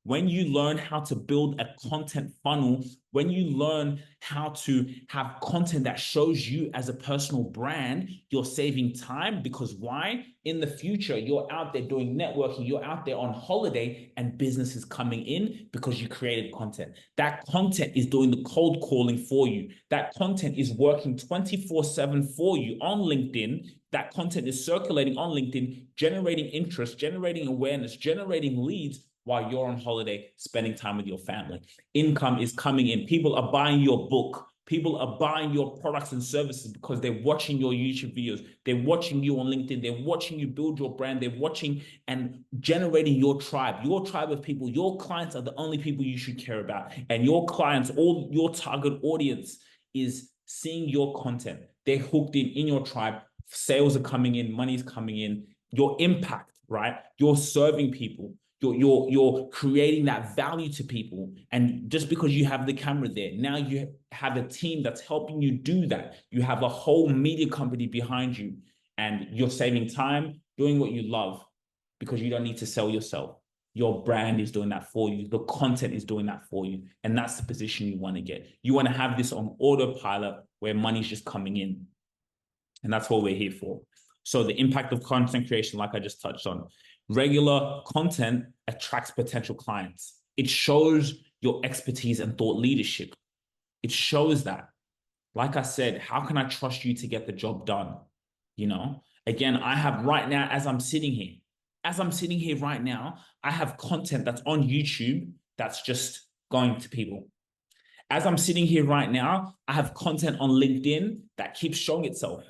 when you learn how to build a content funnel, when you learn how to have content that shows you as a personal brand, you're saving time. Because why? In the future, you're out there doing networking, you're out there on holiday, and business is coming in because you created content. That content is doing the cold calling for you. That content is working 24/7 for you on LinkedIn. That content is circulating on LinkedIn, generating interest, generating awareness, generating leads while you're on holiday, spending time with your family. Income is coming in. People are buying your book. People are buying your products and services because they're watching your YouTube videos. They're watching you on LinkedIn. They're watching you build your brand. They're watching and generating your tribe of people. Your clients are the only people you should care about. And your clients, all your target audience is seeing your content. They're hooked in your tribe. Sales are coming in, money's coming in, your impact, right? You're serving people. You're creating that value to people. And just because you have the camera there, now you have a team that's helping you do that. You have a whole media company behind you, and you're saving time doing what you love because you don't need to sell yourself. Your brand is doing that for you. The content is doing that for you. And that's the position you want to get. You want to have this on autopilot where money's just coming in. And that's what we're here for. So the impact of content creation, like I just touched on, regular content attracts potential clients. It shows your expertise and thought leadership. It shows that. Like I said, how can I trust you to get the job done? Again, I have right now, as I'm sitting here right now, I have content that's on YouTube that's just going to people. As I'm sitting here right now, I have content on LinkedIn that keeps showing itself,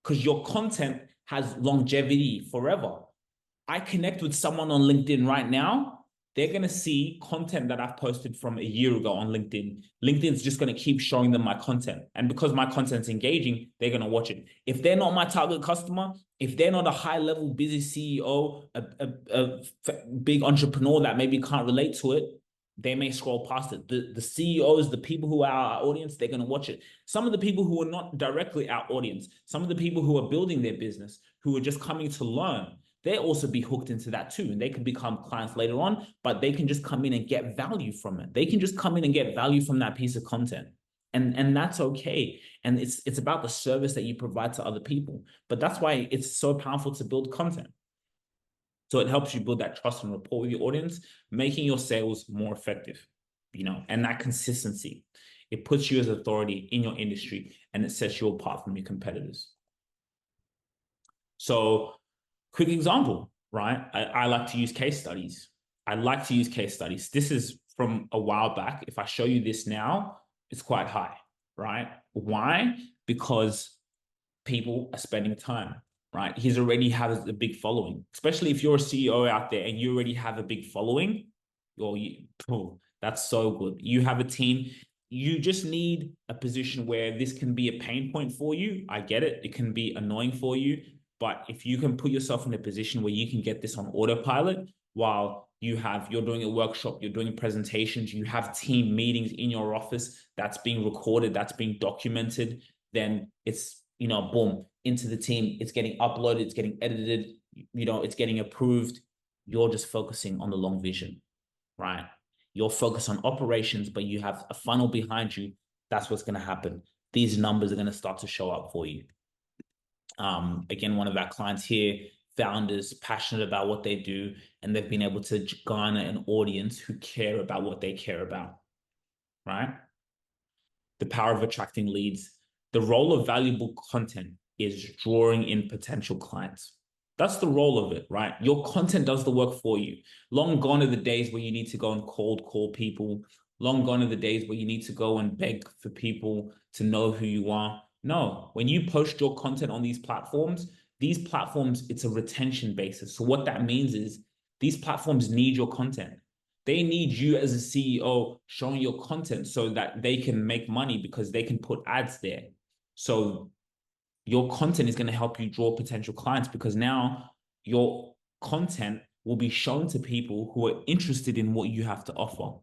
because your content has longevity forever. I connect with someone on LinkedIn right now, they're going to see content that I've posted from a year ago on LinkedIn. LinkedIn's just going to keep showing them my content. And because my content's engaging, they're going to watch it. If they're not my target customer, if they're not a high-level busy CEO, a big entrepreneur that maybe can't relate to it, they may scroll past it. The CEOs, the people who are our audience, they're going to watch it. Some of the people who are not directly our audience, some of the people who are building their business, who are just coming to learn, they'll also be hooked into that too. And they can become clients later on, but they can just come in and get value from it. They can just come in and get value from that piece of content. And that's okay. And it's about the service that you provide to other people. But that's why it's so powerful to build content. So it helps you build that trust and rapport with your audience, making your sales more effective, and that consistency. It puts you as authority in your industry, and it sets you apart from your competitors. So quick example, right? I like to use case studies. This is from a while back. If I show you this now, it's quite high, right? Why? Because people are spending time. Right? He's already has a big following, especially if you're a CEO out there and you already have a big following. That's so good. You have a team. You just need a position where this can be a pain point for you. I get it. It can be annoying for you. But if you can put yourself in a position where you can get this on autopilot while you're doing a workshop, you're doing presentations, you have team meetings in your office, that's being recorded, that's being documented, then it's, boom, into the team. It's getting uploaded, it's getting edited, it's getting approved. You're just focusing on the long vision, right? You're focused on operations, but you have a funnel behind you. That's what's going to happen. These numbers are going to start to show up for you. Again, one of our clients here, founders, passionate about what they do, and they've been able to garner an audience who care about what they care about, right? The power of attracting leads. The role of valuable content is drawing in potential clients. That's the role of it, right? Your content does the work for you. Long gone are the days where you need to go and cold call people. Long gone are the days where you need to go and beg for people to know who you are. No, when you post your content on these platforms, it's a retention basis. So what that means is these platforms need your content. They need you as a CEO showing your content so that they can make money because they can put ads there. So your content is going to help you draw potential clients because now your content will be shown to people who are interested in what you have to offer.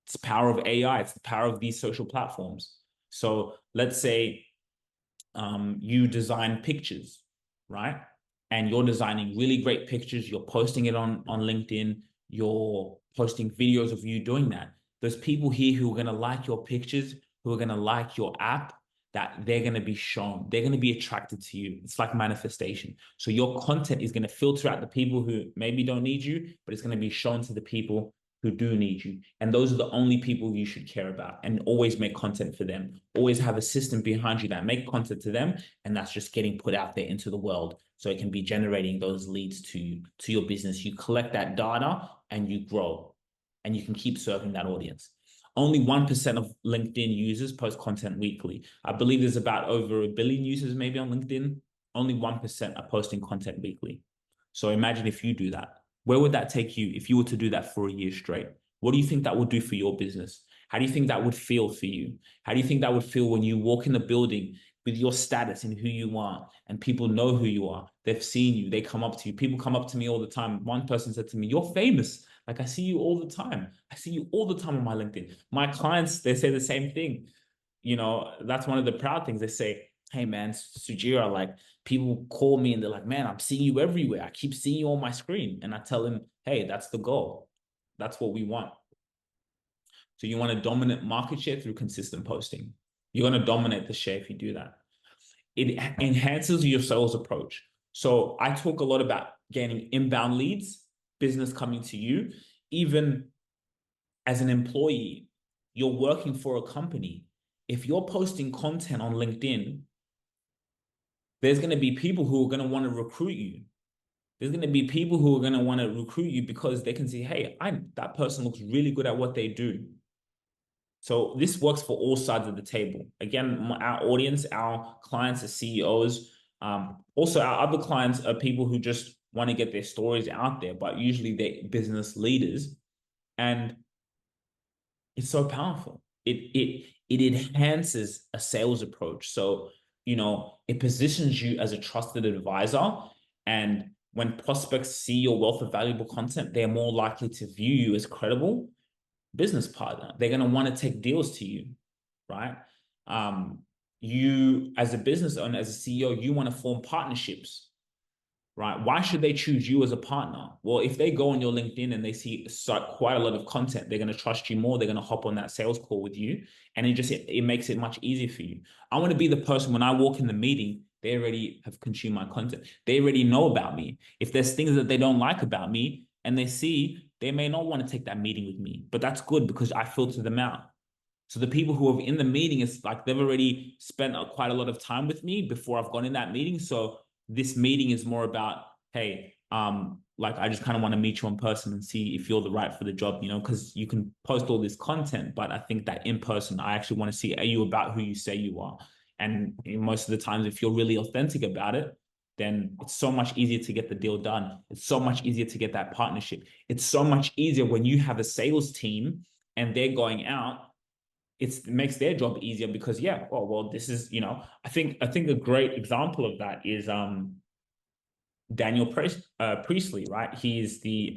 It's the power of AI. It's the power of these social platforms. So let's say you design pictures, right? And you're designing really great pictures. You're posting it on LinkedIn. you're posting videos of you doing that. There's people here who are going to like your pictures, who are going to like your app, that they're going to be shown. They're going to be attracted to you. It's like manifestation. So your content is going to filter out the people who maybe don't need you, but it's going to be shown to the people who do need you. And those are the only people you should care about, and always make content for them. Always have a system behind you that make content to them. And that's just getting put out there into the world. So it can be generating those leads to your business. You collect that data and you grow, and you can keep serving that audience. Only 1% of LinkedIn users post content weekly. I believe there's about over 1 billion users maybe on LinkedIn. Only 1% are posting content weekly. So imagine if you do that. Where would that take you if you were to do that for a year straight? What do you think that would do for your business? How do you think that would feel for you? How do you think that would feel when you walk in the building with your status and who you are, and people know who you are? They've seen you. They come up to you. People come up to me all the time. One person said to me, "You're famous. Like, I see you all the time. I see you all the time on my LinkedIn." My clients, they say the same thing. That's one of the proud things. They say, "Hey man, Sugira, like, people call me and they're like, man, I'm seeing you everywhere. I keep seeing you on my screen." And I tell them, hey, that's the goal. That's what we want. So you want a dominant market share through consistent posting. You're going to dominate the share if you do that. It enhances your sales approach. So I talk a lot about gaining inbound leads, business coming to you. Even as an employee, you're working for a company. If you're posting content on LinkedIn, there's going to be people who are going to want to recruit you. There's going to be people who are going to want to recruit you because they can see, hey, that person looks really good at what they do. So this works for all sides of the table. Again, our audience, our clients are CEOs. Also, our other clients are people who just want to get their stories out there, but usually they're business leaders. And it's so powerful. It enhances a sales approach. So, it positions you as a trusted advisor. And when prospects see your wealth of valuable content, they're more likely to view you as credible business partner. They're going to want to take deals to you, right? You, as a business owner, as a CEO, you want to form partnerships, right? Why should they choose you as a partner? Well, if they go on your LinkedIn and they see quite a lot of content, they're going to trust you more. They're going to hop on that sales call with you, and it makes it much easier for you. I want to be the person when I walk in the meeting, they already have consumed my content. They already know about me. If there's things that they don't like about me and they see, they may not want to take that meeting with me, but that's good because I filter them out. So the people who are in the meeting, is like they've already spent quite a lot of time with me before I've gone in that meeting. So this meeting is more about, hey, like, I just kind of want to meet you in person and see if you're the right for the job, because you can post all this content, but I think that in person, I actually want to see, are you about who you say you are? And most of the times, if you're really authentic about it, then it's so much easier to get the deal done. It's so much easier to get that partnership. It's so much easier when you have a sales team and they're going out. It makes their job easier because, yeah, oh, well, this is, I think a great example of that is Daniel Priestley, right? He's the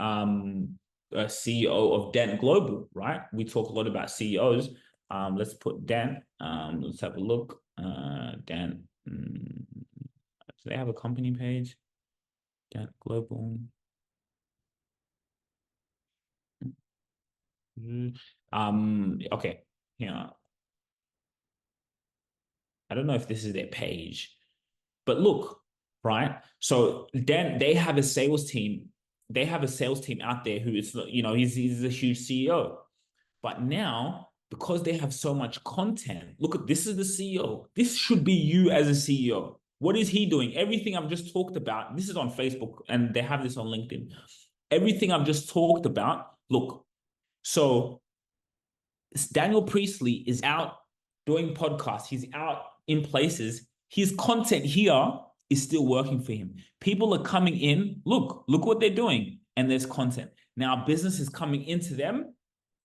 CEO of Dent Global, right? We talk a lot about CEOs. Let's put Dent. Let's have a look. Dent. Do they have a company page? Dent Global. Okay. Yeah. I don't know if this is their page, but look, right? So then they have a sales team. They have a sales team out there who is, he's a huge CEO. But now, because they have so much content, look at this is the CEO. This should be you as a CEO. What is he doing? Everything I've just talked about, this is on Facebook and they have this on LinkedIn. Everything I've just talked about, look. So Daniel Priestley is out doing podcasts. He's out in places. His content here is still working for him. People are coming in. Look what they're doing. And there's content. Now business is coming into them.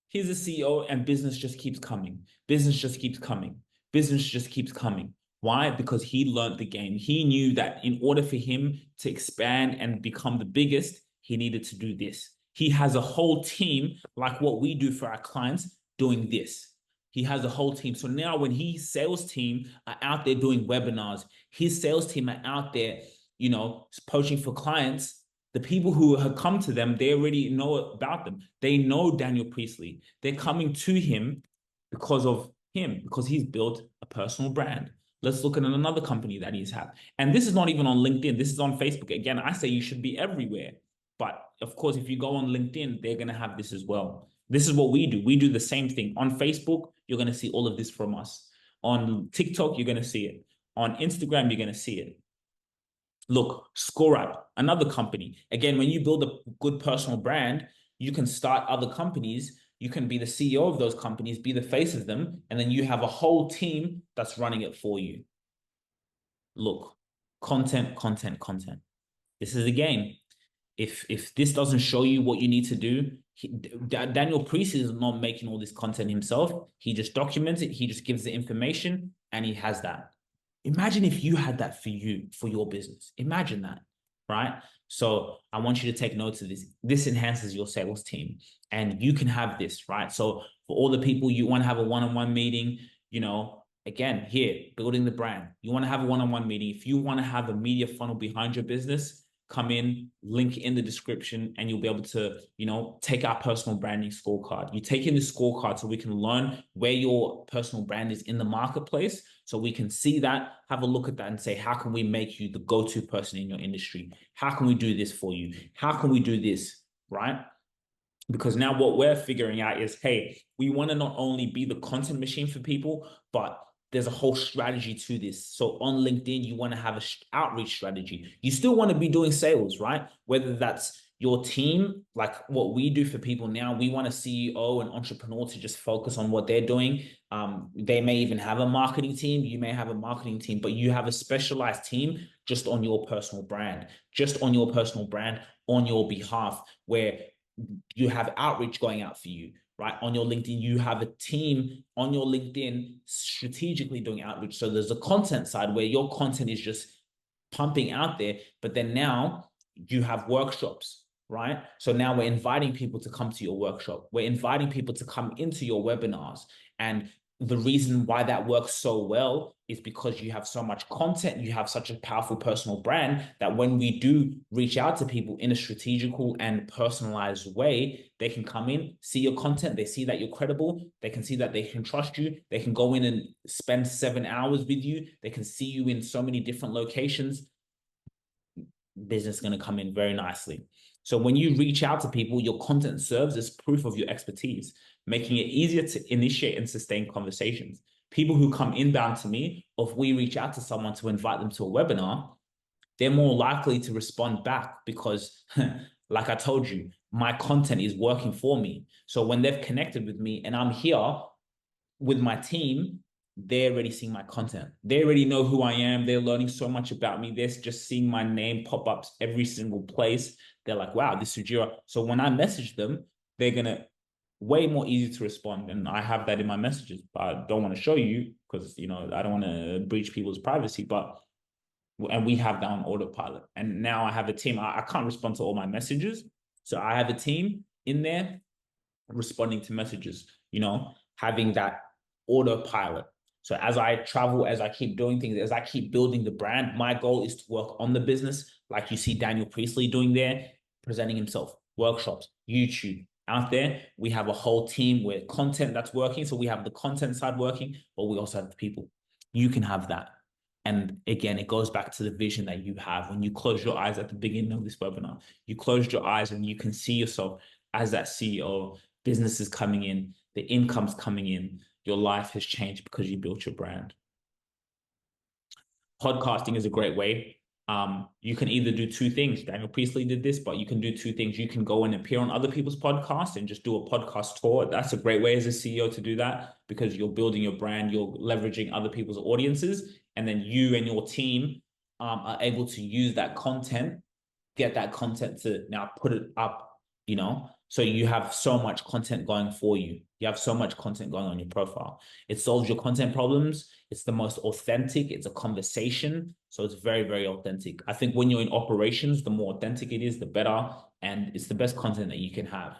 He's a CEO and business just keeps coming. Business just keeps coming. Business just keeps coming. Why? Because he learned the game. He knew that in order for him to expand and become the biggest, he needed to do this. He has a whole team, like what we do for our clients, doing this. He has a whole team. So now when his sales team are out there doing webinars, his sales team are out there, poaching for clients, The people who have come to them, they already know about them. They know Daniel Priestley. They're coming to him because of him, because he's built a personal brand. Let's look at another company that he's had. And this is not even on LinkedIn. This is on Facebook. Again, I say you should be everywhere. But of course, if you go on LinkedIn, they're going to have this as well. This is what we do. We do the same thing. On Facebook, you're going to see all of this from us. On TikTok, you're going to see it. On Instagram, you're going to see it. Look, ScoreUp, another company. Again, when you build a good personal brand, you can start other companies. You can be the CEO of those companies, be the face of them, and then you have a whole team that's running it for you. Look, content, content, content. This is the game. If this doesn't show you what you need to do, Daniel Priest is not making all this content himself. He just documents it. He just gives the information, and he has that. Imagine if you had that for you, for your business. Imagine that, right? So I want you to take notes of this. This enhances your sales team, and you can have this, right? So for all the people, you want to have a one-on-one meeting, again, here, building the brand. You want to have a one-on-one meeting. If you want to have a media funnel behind your business, come in, link in the description, and you'll be able to, take our personal branding scorecard. You take in the scorecard so we can learn where your personal brand is in the marketplace. So we can see that, have a look at that and say, how can we make you the go-to person in your industry? How can we do this for you? How can we do this, right? Because now what we're figuring out is, hey, we want to not only be the content machine for people, but there's a whole strategy to this. So on LinkedIn, you want to have an outreach strategy. You still want to be doing sales, right? Whether that's your team, like what we do for people now, we want a CEO and entrepreneur to just focus on what they're doing. They may even have a marketing team. You may have a marketing team, but you have a specialized team just on your personal brand, on your behalf, where you have outreach going out for you, right? On your LinkedIn, you have a team on your LinkedIn strategically doing outreach. So there's a content side where your content is just pumping out there, but then now you have workshops, right? So now we're inviting people to come to your workshop. We're inviting people to come into your webinars. And the reason why that works so well is because you have so much content, you have such a powerful personal brand that when we do reach out to people in a strategical and personalized way, they can come in, see your content, they see that you're credible, they can see that they can trust you, they can go in and spend 7 hours with you, they can see you in so many different locations. Business is going to come in very nicely. So when you reach out to people, your content serves as proof of your expertise, making it easier to initiate and sustain conversations. People who come inbound to me, or if we reach out to someone to invite them to a webinar, they're more likely to respond back because, like I told you, my content is working for me. So when they've connected with me and I'm here with my team, they're already seeing my content. They already know who I am. They're learning so much about me. They're just seeing my name pop up every single place. They're like, wow, this is Sugira. So when I message them, they're going to way more easy to respond. And I have that in my messages, but I don't want to show you because, I don't want to breach people's privacy, and we have that on autopilot. And now I have a team. I can't respond to all my messages. So I have a team in there responding to messages, having that autopilot. So as I travel, as I keep doing things, as I keep building the brand, my goal is to work on the business, like you see Daniel Priestley doing there, presenting himself, workshops, YouTube. Out there, we have a whole team with content that's working. So we have the content side working, but we also have the people. You can have that. And again, it goes back to the vision that you have. When you close your eyes at the beginning of this webinar, you closed your eyes and you can see yourself as that CEO, businesses coming in, the income's coming in, your life has changed because you built your brand. Podcasting is a great way. You can either do two things. Daniel Priestley did this, but you can do two things. You can go and appear on other people's podcasts and just do a podcast tour. That's a great way as a CEO to do that because you're building your brand, you're leveraging other people's audiences, and then you and your team are able to use that content, get that content to now put it up, so you have so much content going for you. You have so much content going on your profile. It solves your content problems. It's the most authentic. It's a conversation. So it's very, very authentic. I think when you're in operations, the more authentic it is, the better. And it's the best content that you can have.